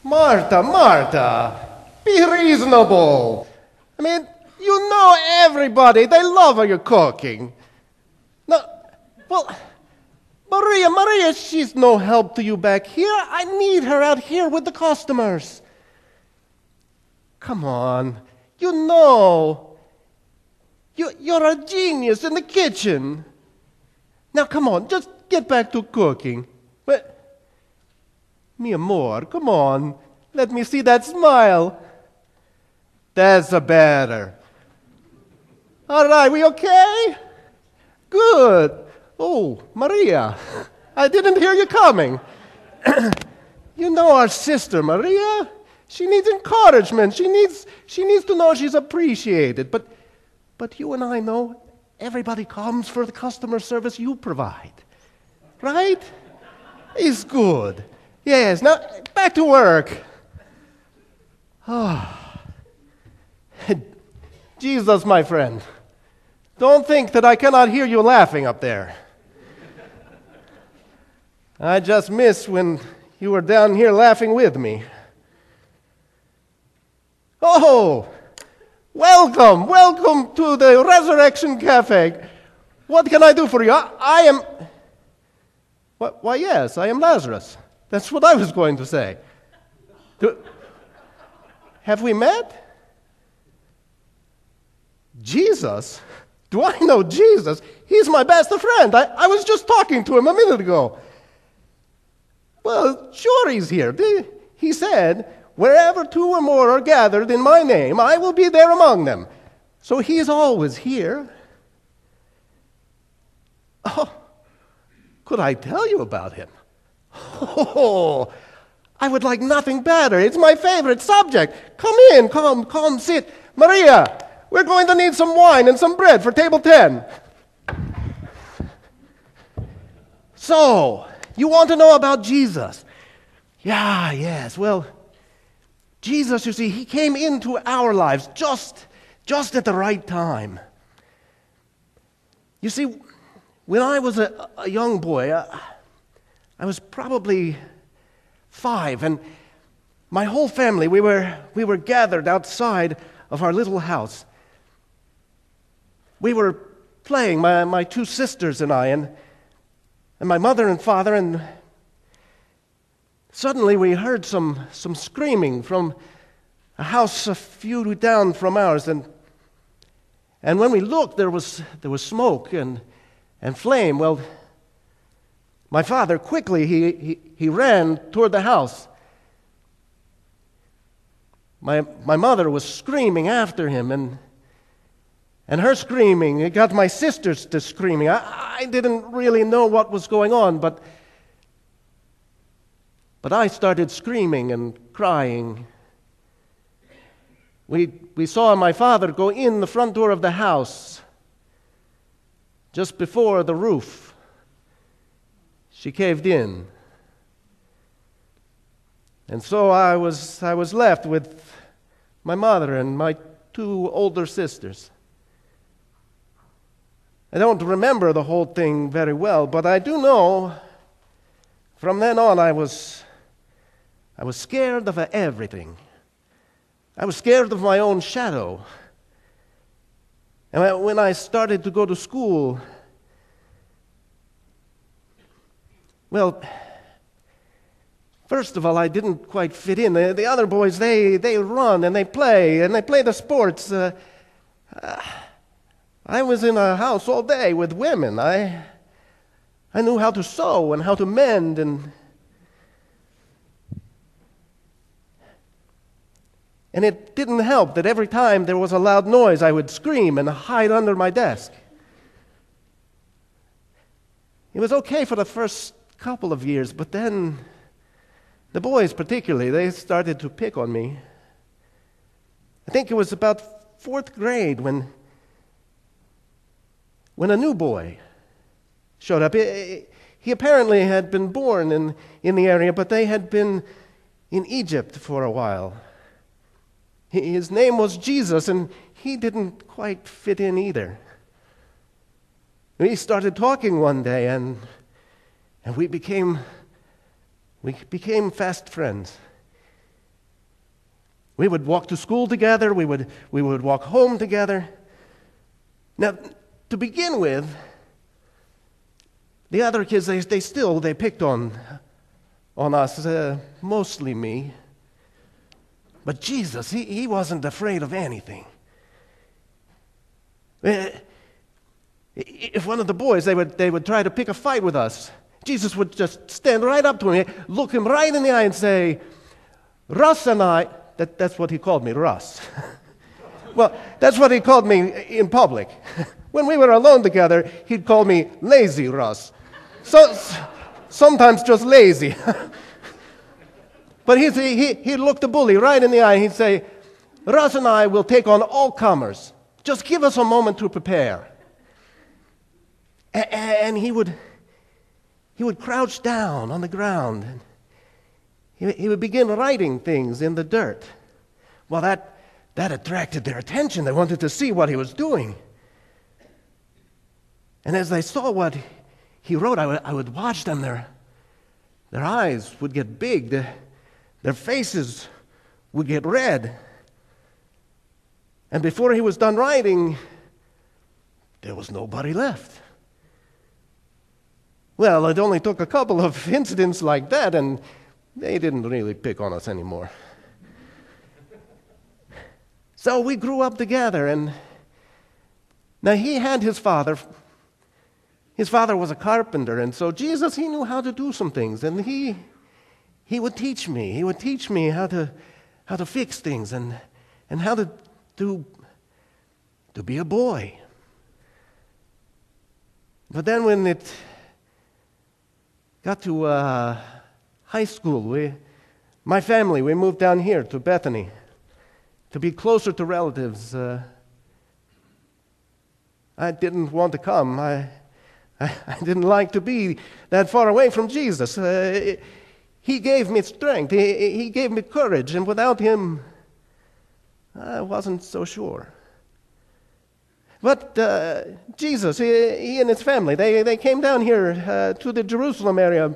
Martha, Martha, be reasonable. I mean, you know everybody, they love how you're cooking. No, well, Maria, she's no help to you back here. I need her out here with the customers. Come on, you know, you're a genius in the kitchen. Now, come on, just get back to cooking. But, mi amor, come on, let me see that smile. That's a better. All right, we okay? Good. Oh, Maria, I didn't hear you coming. You know our sister, Maria. She needs encouragement. She needs to know she's appreciated. But you and I know everybody comes for the customer service you provide. Right? It's good. Yes, now back to work. Oh. Jesus, my friend, don't think that I cannot hear you laughing up there. I just missed when you were down here laughing with me. Oh, welcome to the Resurrection Cafe. What can I do for you? I am... Why, yes, I am Lazarus. That's what I was going to say. Have we met? Jesus? Do I know Jesus? He's my best friend. I was just talking to him a minute ago. Well, sure he's here. He said, wherever two or more are gathered in my name, I will be there among them. So he is always here. Oh, could I tell you about him? Oh, I would like nothing better. It's my favorite subject. Come in, come, sit. Maria, we're going to need some wine and some bread for table 10. So, you want to know about Jesus? Yeah, yes. Well, Jesus, you see, he came into our lives just at the right time. You see, when I was a young boy, I was probably 5, and my whole family, we were gathered outside of our little house. We were playing, my two sisters and I, and my mother and father, and suddenly we heard some screaming from a house a few down from ours, and when we looked, there was smoke and flame. Well, my father quickly he ran toward the house. My mother was screaming after him, and her screaming, it got my sisters to screaming. I didn't really know what was going on, but I started screaming and crying. We saw my father go in the front door of the house just before the roof. She caved in. And so I was left with my mother and my two older sisters. I don't remember the whole thing very well, but I do know from then on I was scared of everything. I was scared of my own shadow. And when I started to go to school, well, first of all, I didn't quite fit in. The other boys, they run and they play the sports. I was in a house all day with women. I knew how to sew and how to mend, and it didn't help that every time there was a loud noise, I would scream and hide under my desk. It was okay for the first couple of years, but then the boys particularly, they started to pick on me. I think it was about 4th grade when a new boy showed up. He apparently had been born in the area, but they had been in Egypt for a while. His name was Jesus, and he didn't quite fit in either. We started talking one day, and we became fast friends. We would walk to school together. We would walk home together. Now, to begin with, the other kids, they picked on us, mostly me. But Jesus, he wasn't afraid of anything. If one of the boys, they would try to pick a fight with us, Jesus would just stand right up to him, look him right in the eye and say, Russ and I, that's what he called me, Russ. Well, that's what he called me in public. When we were alone together, he'd call me Lazy Russ. So sometimes just lazy. But he'd look the bully right in the eye and he'd say, Russ and I will take on all comers. Just give us a moment to prepare. And he would crouch down on the ground. And he would begin writing things in the dirt. Well, that attracted their attention. They wanted to see what he was doing. And as they saw what he wrote, I would watch them. Their eyes would get big. Their faces would get red. And before he was done writing, there was nobody left. Well, it only took a couple of incidents like that, and they didn't really pick on us anymore. So we grew up together, and now he had his father. His father was a carpenter, and so Jesus, he knew how to do some things, and he would teach me. He would teach me how to fix things and how to be a boy. But then when it got to high school, my family, we moved down here to Bethany to be closer to relatives. I didn't want to come. I didn't like to be that far away from Jesus. He gave me strength. He gave me courage, and without him, I wasn't so sure. But Jesus, he and his family, they came down here to the Jerusalem area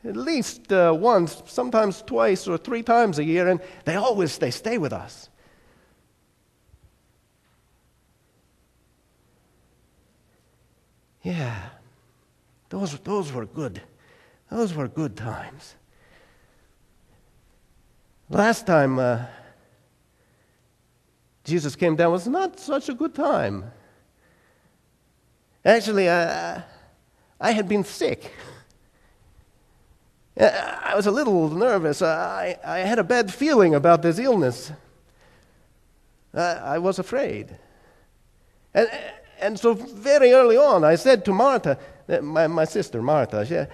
at least once, sometimes twice or 3 times a year, and they stay with us. Yeah, those were good. Those were good times. Last time Jesus came down was not such a good time. Actually, I had been sick. I was a little nervous. I had a bad feeling about this illness. I was afraid. And so very early on, I said to Martha, my sister Martha,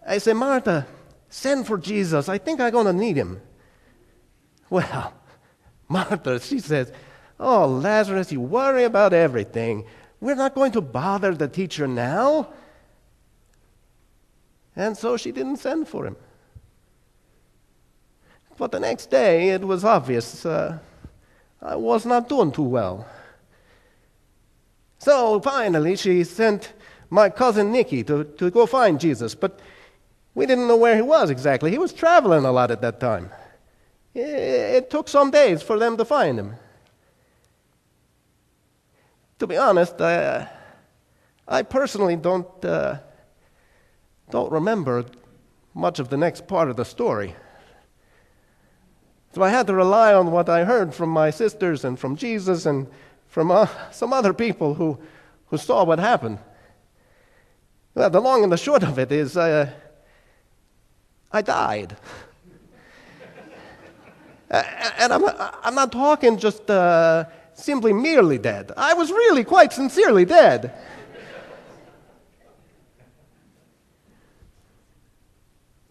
I said, Martha, send for Jesus. I think I'm going to need him. Well, Martha, she says, oh, Lazarus, you worry about everything. We're not going to bother the teacher now. And so she didn't send for him. But the next day, it was obvious I was not doing too well. So finally, she sent my cousin Nicky to go find Jesus. But we didn't know where he was exactly. He was traveling a lot at that time. It took some days for them to find him. To be honest, I personally don't remember much of the next part of the story. So I had to rely on what I heard from my sisters and from Jesus and from some other people who saw what happened. Well, the long and the short of it is I died. And I'm not talking just simply merely dead. I was really quite sincerely dead.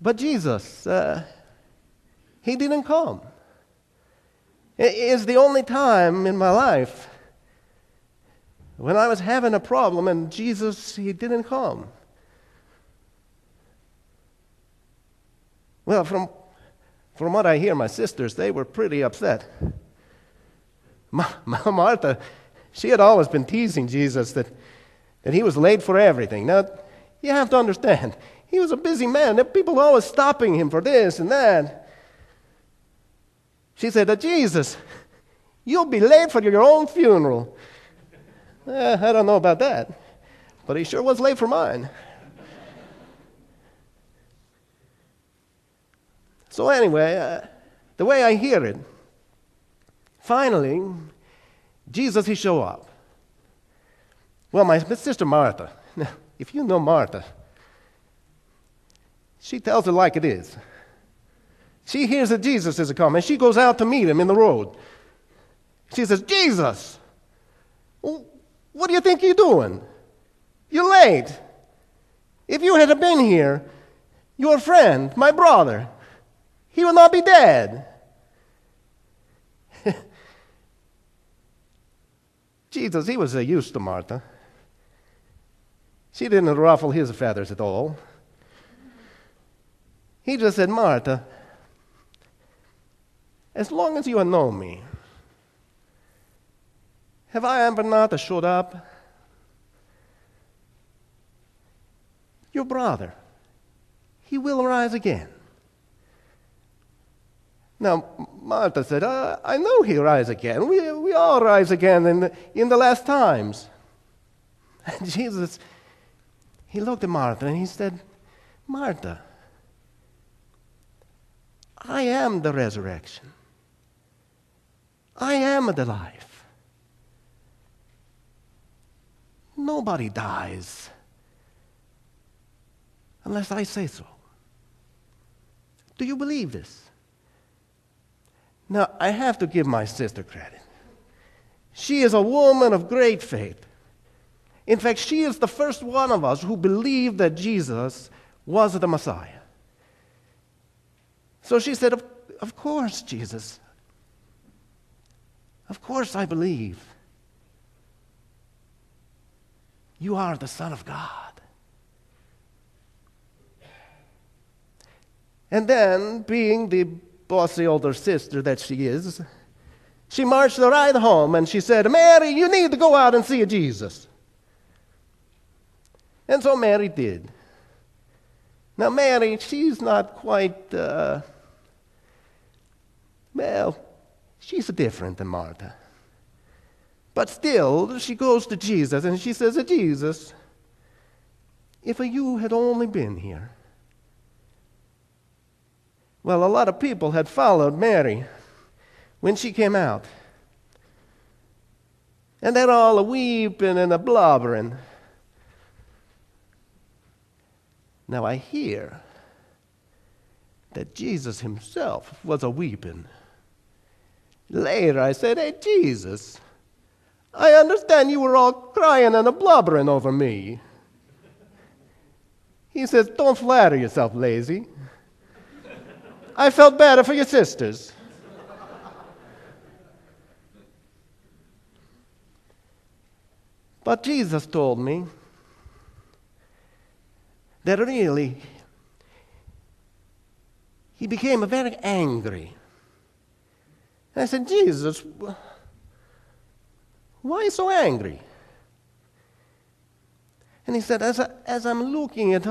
But Jesus, he didn't come. It is the only time in my life when I was having a problem and Jesus, he didn't come. Well, from what I hear, my sisters, they were pretty upset. Martha, she had always been teasing Jesus that he was late for everything. Now, you have to understand, he was a busy man. There were people always stopping him for this and that. She said, Jesus, you'll be late for your own funeral. I don't know about that, but he sure was late for mine. So anyway, the way I hear it, finally, Jesus, he showed up. Well, my sister Martha, if you know Martha, she tells it like it is. She hears that Jesus is coming, and she goes out to meet him in the road. She says, Jesus, what do you think you're doing? You're late. If you had been here, your friend, my brother, he would not be dead. Jesus, he was used to Martha. She didn't ruffle his feathers at all. He just said, Martha, as long as you have known me, have I ever not showed up? Your brother, he will rise again. Now, Martha said, I know he'll rise again. We all rise again in the last times. And Jesus, he looked at Martha and he said, Martha, I am the resurrection. I am the life. Nobody dies unless I say so. Do you believe this? Now, I have to give my sister credit. She is a woman of great faith. In fact, she is the first one of us who believed that Jesus was the Messiah. So she said, of course, Jesus. Of course I believe. You are the Son of God. And then, being the bossy older sister that she is, she marched right home and she said, Mary, you need to go out and see Jesus. And so Mary did. Now Mary, she's not quite, she's different than Martha. But still, she goes to Jesus and she says, Jesus, if you had only been here. Well, a lot of people had followed Mary when she came out. And they're all a-weeping and a-blubbering. Now I hear that Jesus himself was a-weeping. Later I said, hey, Jesus, I understand you were all crying and a-blubbering over me. He says, don't flatter yourself, lazy. I felt better for your sisters. But Jesus told me that really he became very angry. And I said, Jesus, why so angry? And he said, as I'm looking at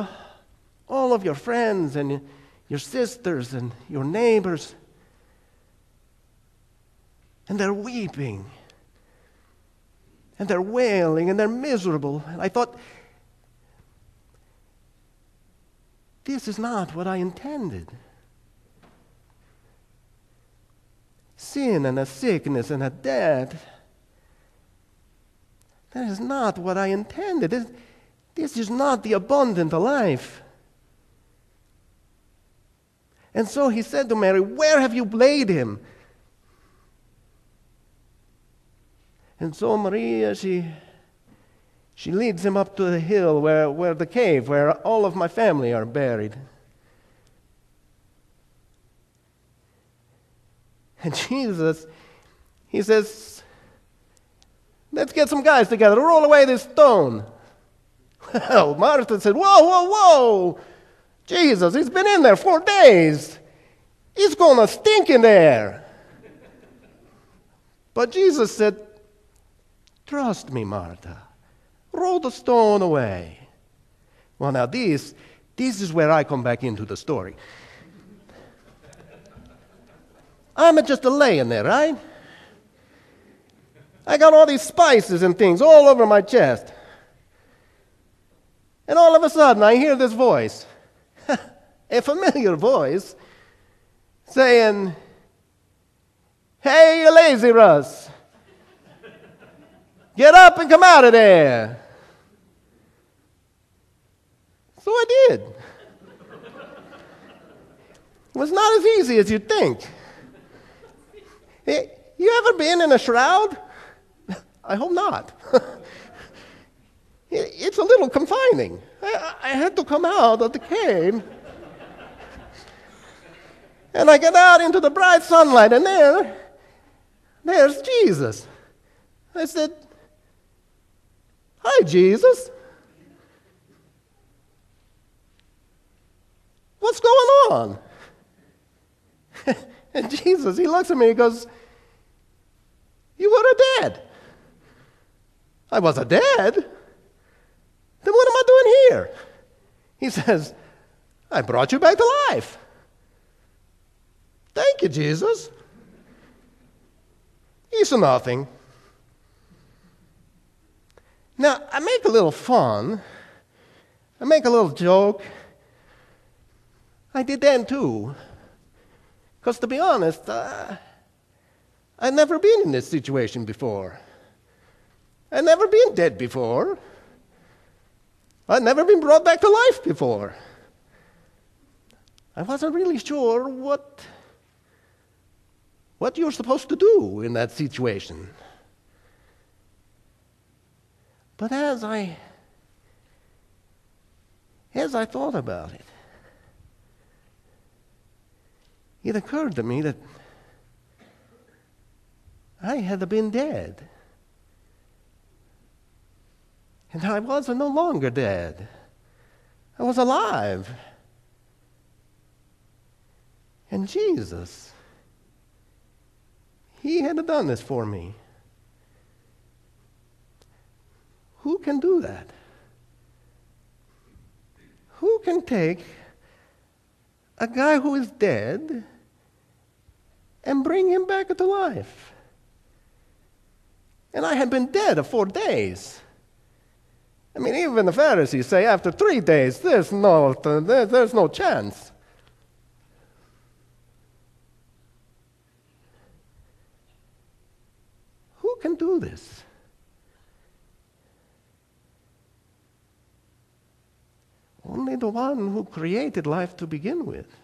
all of your friends and your sisters and your neighbors, and they're weeping, and they're wailing, and they're miserable. And I thought, this is not what I intended. Sin and a sickness and a death, that is not what I intended. This is not the abundant life. And so he said to Mary, where have you laid him? And so Maria, she leads him up to the hill where the cave, where all of my family are buried. And Jesus, he says, let's get some guys together, roll away this stone. Well, Martha said, whoa, whoa, whoa. Jesus, he's been in there 4 days. He's going to stink in there. But Jesus said, trust me, Martha. Roll the stone away. Well, now this is where I come back into the story. I'm just laying there, right? I got all these spices and things all over my chest. And all of a sudden, I hear this voice, a familiar voice, saying, "Hey, Lazarus, get up and come out of there." So I did. It was not as easy as you'd think. You ever been in a shroud? I hope not. It's a little confining. I had to come out of the cave. And I get out into the bright sunlight, and there's Jesus. I said, "Hi, Jesus. What's going on?" And Jesus, he looks at me and goes, "You were dead." I was dead? Then what am I doing here? He says, "I brought you back to life." Thank you, Jesus. It's nothing. Now, I make a little fun. I make a little joke. I did that too. Because to be honest, I've never been in this situation before. I've never been dead before. I've never been brought back to life before. I wasn't really sure what you're supposed to do in that situation. But as I thought about it, it occurred to me that I had been dead. And I was no longer dead. I was alive. And Jesus, he had done this for me. Who can do that? Who can take a guy who is dead and bring him back to life? And I had been dead 4 days. I mean, even the Pharisees say after 3 days, there's no chance. Who can do this? Only the one who created life to begin with.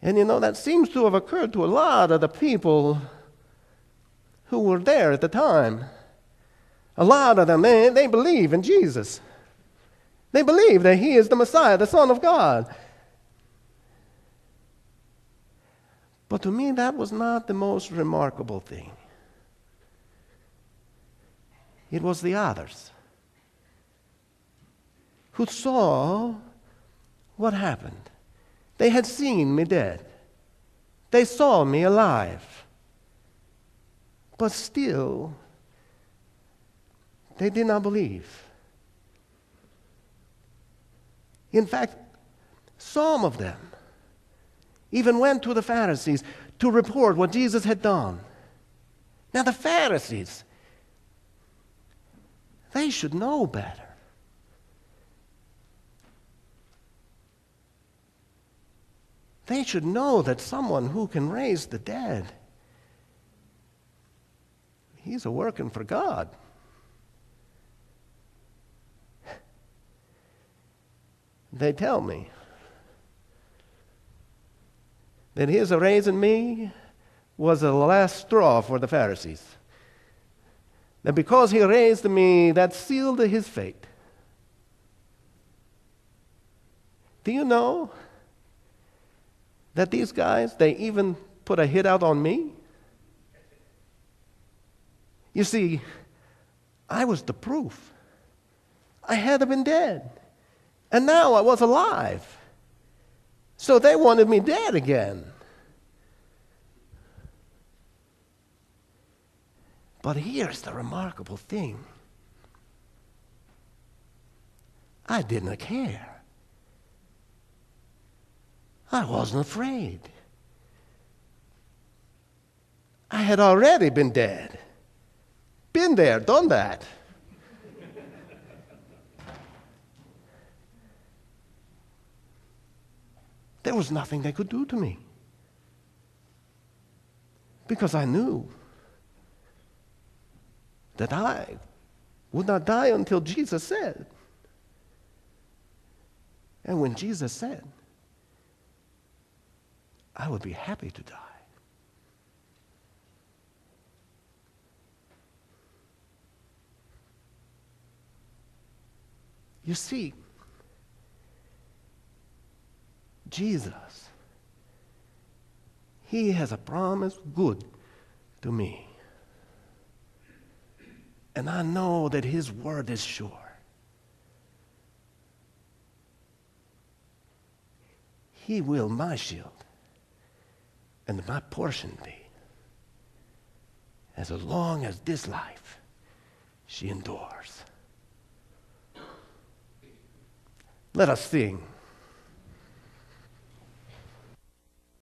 And you know, that seems to have occurred to a lot of the people who were there at the time. A lot of them, they believe in Jesus. They believe that he is the Messiah, the Son of God. But to me, that was not the most remarkable thing. It was the others who saw what happened. They had seen me dead. They saw me alive. But still, they did not believe. In fact, some of them even went to the Pharisees to report what Jesus had done. Now the Pharisees, they should know better. They should know that someone who can raise the dead, he's a working for God. They tell me that his raising me was the last straw for the Pharisees. That because he raised me, that sealed his fate. Do you know that these guys, they even put a hit out on me? You see, I was the proof. I had been dead. And now I was alive. So they wanted me dead again. But here's the remarkable thing. I didn't care. I wasn't afraid. I had already been dead. Been there, done that. There was nothing they could do to me. Because I knew that I would not die until Jesus said. And when Jesus said, I would be happy to die. You see, Jesus, he has a promise good to me. And I know that his word is sure. He will my shield and my portion be, as long as this life she endures. Let us sing.